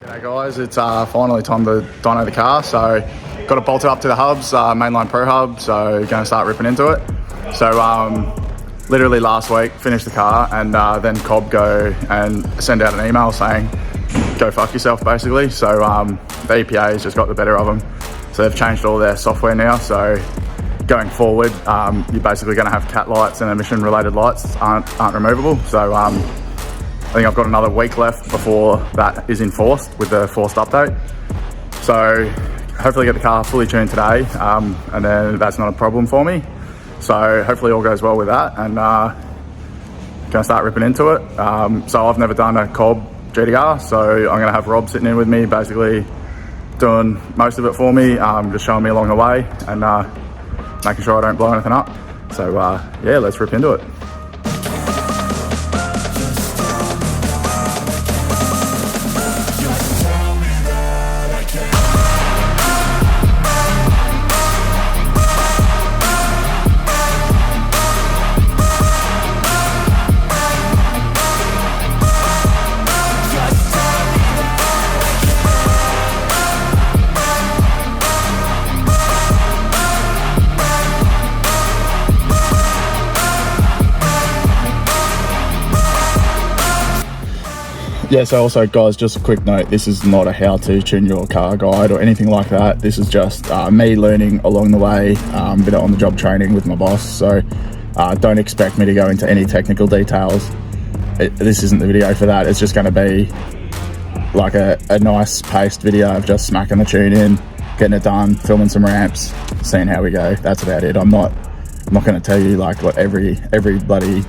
G'day guys, it's finally time to dyno the car, so got it bolted up to the hubs, mainline pro hub, so going to start ripping into it. So literally last week finished the car and then Cobb go and send out an email saying go fuck yourself basically. So the EPA has just got the better of them, so they've changed all their software now, so going forward you're basically going to have cat lights and emission related lights aren't removable. So I think I've got another week left before that is enforced with the forced update. So hopefully get the car fully tuned today, and then that's not a problem for me. So hopefully all goes well with that, and gonna start ripping into it. So I've never done a Cobb GTR, so I'm gonna have Rob sitting in with me, basically doing most of it for me, just showing me along the way and making sure I don't blow anything up. So yeah, let's rip into it. Yeah, so also guys, just a quick note, this is not a how to tune your car guide or anything like that. This is just me learning along the way, a bit of on the job training with my boss, so don't expect me to go into any technical details. This isn't the video for that. It's just going to be like a nice paced video of just smacking the tune in, getting it done, filming some ramps, seeing how we go. That's about it. I'm not going to tell you like what every bloody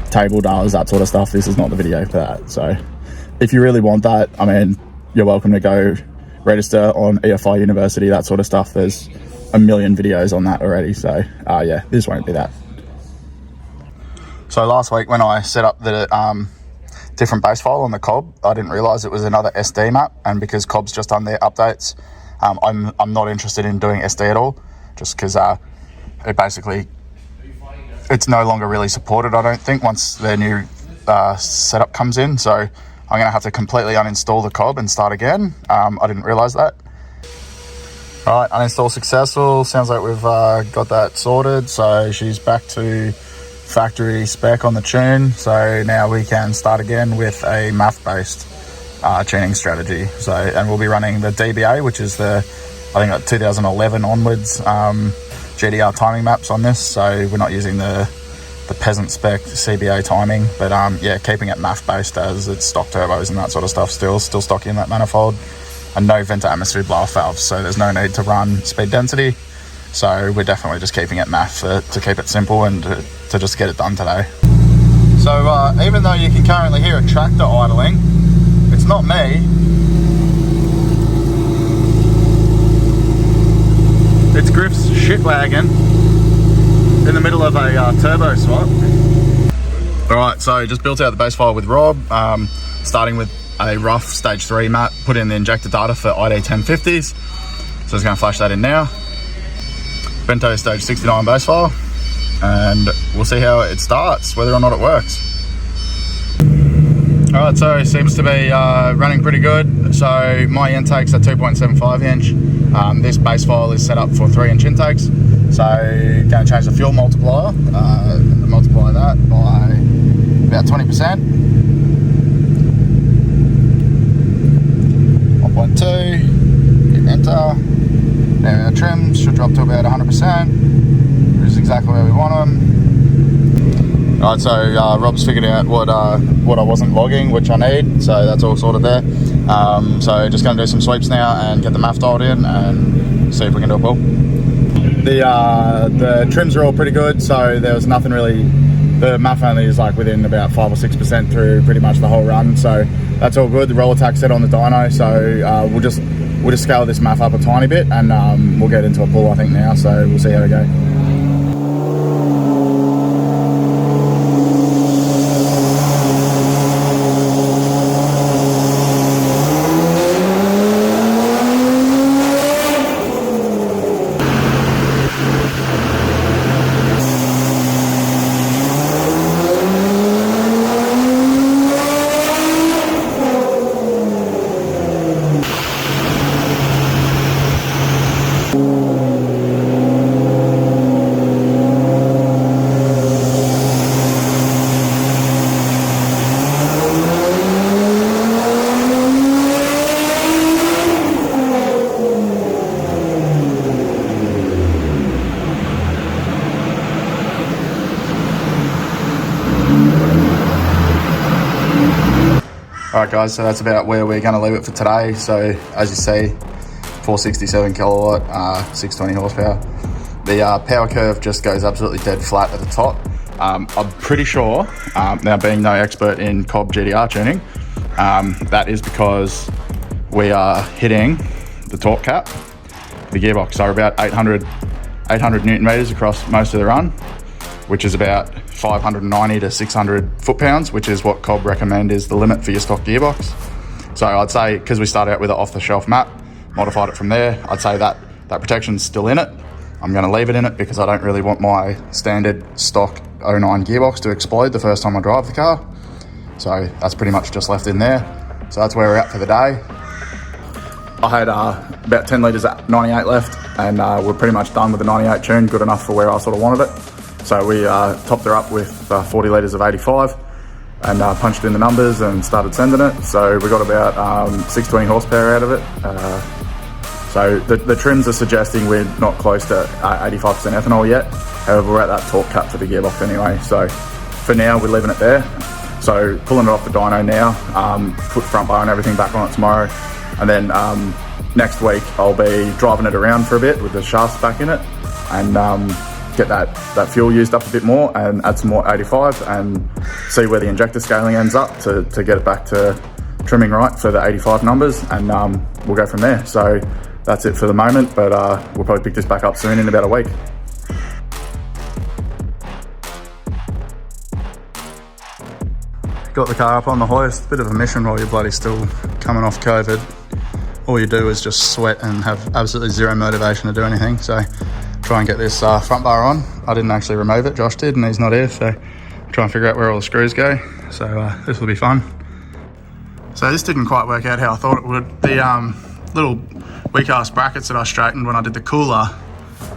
table does, that sort of stuff. This is not the video for that. So if you really want that, I mean, you're welcome to go register on E85 University, that sort of stuff. There's a million videos on that already. So yeah, this won't be that. So last week when I set up the different base file on the Cobb, I didn't realize it was another SD map, and because Cobb's just done their updates, I'm not interested in doing SD at all, just because it's no longer really supported, I don't think, once their new setup comes in. So I'm gonna have to completely uninstall the Cobb and start again. I didn't realize that. All right, uninstall successful. Sounds like we've got that sorted. So she's back to factory spec on the tune. So now we can start again with a math-based tuning strategy. So, and we'll be running the DBA, which is the, I think 2011 onwards GTR timing maps on this. So we're not using the peasant spec CBA timing, but yeah, keeping it math based as it's stock turbos and that sort of stuff, still stock in that manifold, and no vent atmosphere blow off valves, so there's no need to run speed density. So we're definitely just keeping it math to keep it simple and to just get it done today. So even though you can currently hear a tractor idling, it's not me, it's Griff's shit wagon in the middle of a turbo swap. Alright, so just built out the base file with Rob, starting with a rough stage 3 map, put in the injector data for ID1050s, so it's going to flash that in now. Bento stage 69 base file, and we'll see how it starts, whether or not it works. Alright, so it seems to be running pretty good. So my intake's at 2.75 inch. This base file is set up for 3 inch intakes. So going to change the fuel multiplier, and multiply that by about 20%. 1.2, hit enter. Now our trims should drop to about 100%, which is exactly where we want them. Alright, so Rob's figured out what I wasn't logging, which I need, so that's all sorted there. So just going to do some sweeps now and get the math dialed in and see if we can do a pull. The trims are all pretty good, so there was nothing really. The math only is like within about 5 or 6% through pretty much the whole run, so that's all good. The roll attack's set on the dyno, so we'll just scale this math up a tiny bit, and we'll get into a pull I think now, so we'll see how we go. Alright guys, so that's about where we're going to leave it for today. So as you see, 467 kilowatt, 620 horsepower. The power curve just goes absolutely dead flat at the top. I'm pretty sure, now being no expert in Cobb GTR tuning, that is because we are hitting the torque cap, the gearbox. So about 800 Newton meters across most of the run, which is about 590 to 600 foot-pounds, which is what Cobb recommend is the limit for your stock gearbox. So I'd say, because we started out with an off-the-shelf map, modified it from there, I'd say that protection's still in it. I'm going to leave it in it because I don't really want my standard stock 09 gearbox to explode the first time I drive the car. So that's pretty much just left in there. So that's where we're at for the day. I had about 10 litres at 98 left, and we're pretty much done with the 98 tune, good enough for where I sort of wanted it. So we topped her up with 40 litres of 85 and punched in the numbers and started sending it. So we got about 620 horsepower out of it. So the trims are suggesting we're not close to 85% ethanol yet. However, we're at that torque cap for the gearbox anyway. So for now, we're leaving it there. So pulling it off the dyno now, put the front bar and everything back on it tomorrow. And then next week, I'll be driving it around for a bit with the shafts back in it and get that fuel used up a bit more and add some more 85 and see where the injector scaling ends up to get it back to trimming right for the 85 numbers, and we'll go from there. So that's it for the moment, but we'll probably pick this back up soon in about a week. Got the car up on the hoist, bit of a mission while you're bloody still coming off COVID. All you do is just sweat and have absolutely zero motivation to do anything. So try and get this front bar on. I didn't actually remove it, Josh did, and he's not here, so try and figure out where all the screws go. So this will be fun. So this didn't quite work out how I thought it would. The little weak ass brackets that I straightened when I did the cooler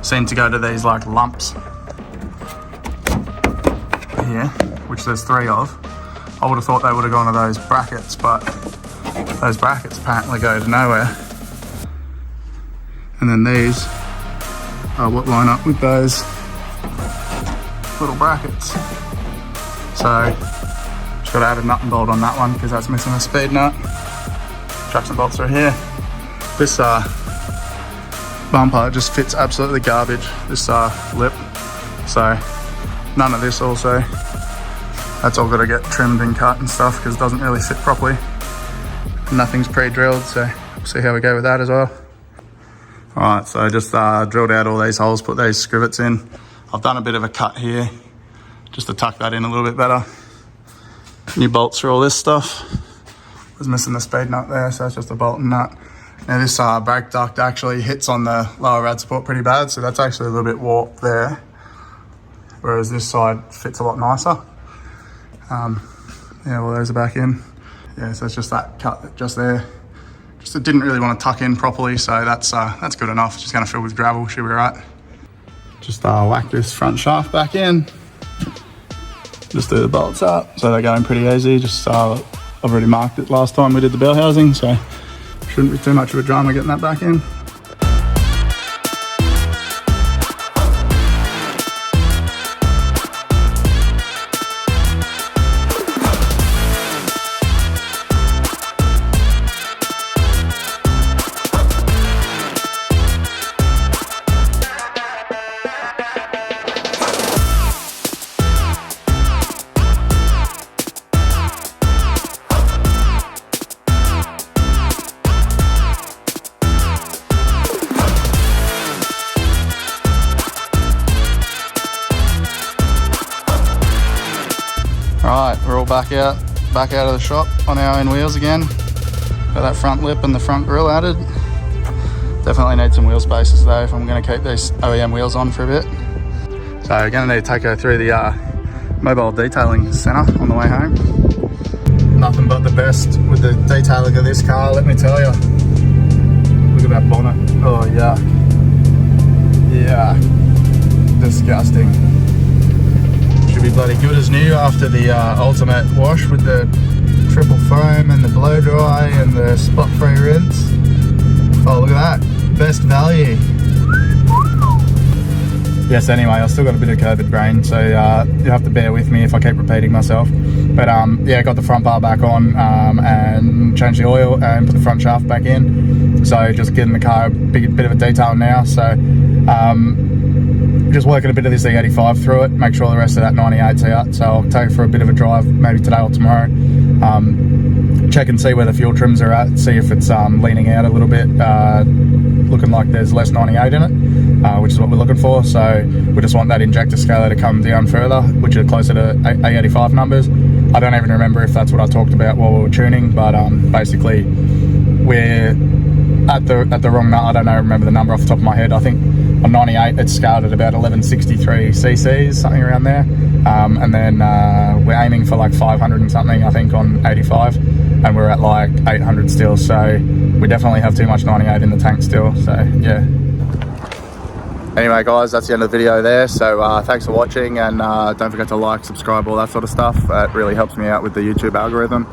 seemed to go to these like lumps here, which there's 3 of. I would have thought they would have gone to those brackets, but those brackets apparently go to nowhere. And then these are what line up with those little brackets. So just got to add a nut and bolt on that one because that's missing a speed nut. Traction bolts are here. This bumper just fits absolutely garbage, this lip. So none of this also. That's all got to get trimmed and cut and stuff because it doesn't really fit properly. Nothing's pre-drilled, so we'll see how we go with that as well. Alright, so I just drilled out all these holes, put these scrivets in. I've done a bit of a cut here just to tuck that in a little bit better. New bolts for all this stuff. Was missing the speed nut there, so it's just a bolt and nut. Now this brake duct actually hits on the lower rad support pretty bad, so that's actually a little bit warped there. Whereas this side fits a lot nicer. Yeah, well, those are back in. Yeah, so it's just that cut just there. Just it didn't really want to tuck in properly, so that's good enough. Just going to fill with gravel, should be right. Just whack this front shaft back in. Just do the bolts up, so they're going pretty easy. Just I've already marked it last time we did the bell housing, so shouldn't be too much of a drama getting that back in. Alright, we're all back out of the shop on our own wheels again. Got that front lip and the front grille added. Definitely need some wheel spaces though if I'm going to keep these OEM wheels on for a bit. So we're going to need to take her through the mobile detailing centre on the way home. Nothing but the best with the detailing of this car, let me tell you. Look at that bonnet. Oh yuck. Yuck. Disgusting. Should be bloody good as new after the ultimate wash with the triple foam and the blow dry and the spot free rinse. Oh, look at that, best value. Yes, anyway, I've still got a bit of COVID brain, so you have to bear with me if I keep repeating myself. But yeah, got the front bar back on and changed the oil and put the front shaft back in. So just getting the car a bit of a detail now. So just working a bit of this E85 through it, make sure the rest of that 98's out. So I'll take it for a bit of a drive, maybe today or tomorrow. Check and see where the fuel trims are at, see if it's leaning out a little bit, looking like there's less 98 in it, which is what we're looking for. So we just want that injector scaler to come down further, which are closer to E85 numbers. I don't even remember if that's what I talked about while we were tuning, but basically we're at the wrong nut. I don't know, remember the number off the top of my head. I think on 98 it's scaled at about 1163 cc's, something around there, and then we're aiming for like 500 and something, I think, on 85, and we're at like 800 still. So we definitely have too much 98 in the tank still. So yeah. Anyway guys, that's the end of the video there. So thanks for watching, and don't forget to like, subscribe, all that sort of stuff. It really helps me out with the YouTube algorithm.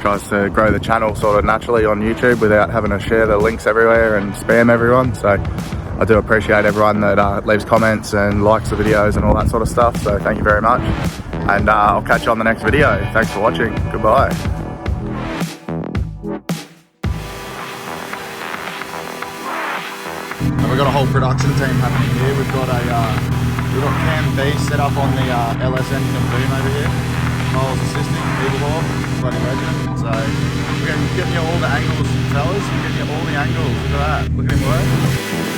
Tries to grow the channel sort of naturally on YouTube without having to share the links everywhere and spam everyone. So I do appreciate everyone that leaves comments and likes the videos and all that sort of stuff. So thank you very much, and I'll catch you on the next video. Thanks for watching. Goodbye. And we've got a whole production team happening here. We've got Cam B set up on the LS engine and boom over here. Miles assisting, Eagle bloody legend. So we're getting you all the angles, fellas. We're getting you all the angles. Look at that. Look at him work.